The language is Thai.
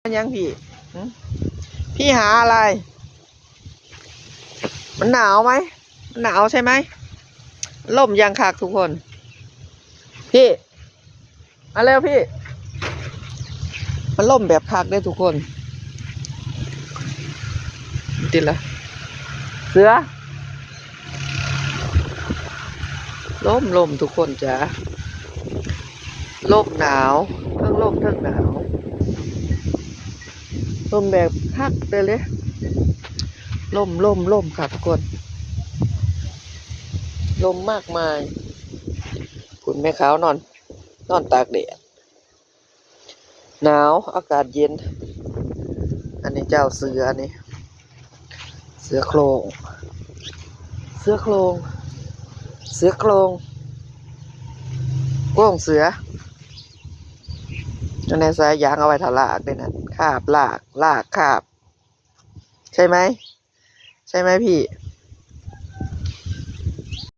ยังพี่พี่หาอะไร มันหนาวไหมมันหนาวใช่ไหมล่มยังคักทุกคน พี่มาเร็วพี่ มันล่มแบบคักได้ทุกคนติดละเสือล่มทุกคนจ้ะล่มหนาวทั้งล่มทั้งหนาวล่มแบบคักเลยล่มค่ะทุกคนลมมากมายคุณแม่ขาวนอนตากแดดหนาวอากาศเย็นอันนี้เจ้าเสืออันนี้เสือโครงโก้งเสือในสายยางเอาไว้ถลากด้วยนะคาบลากคาบใช่ไหมพี่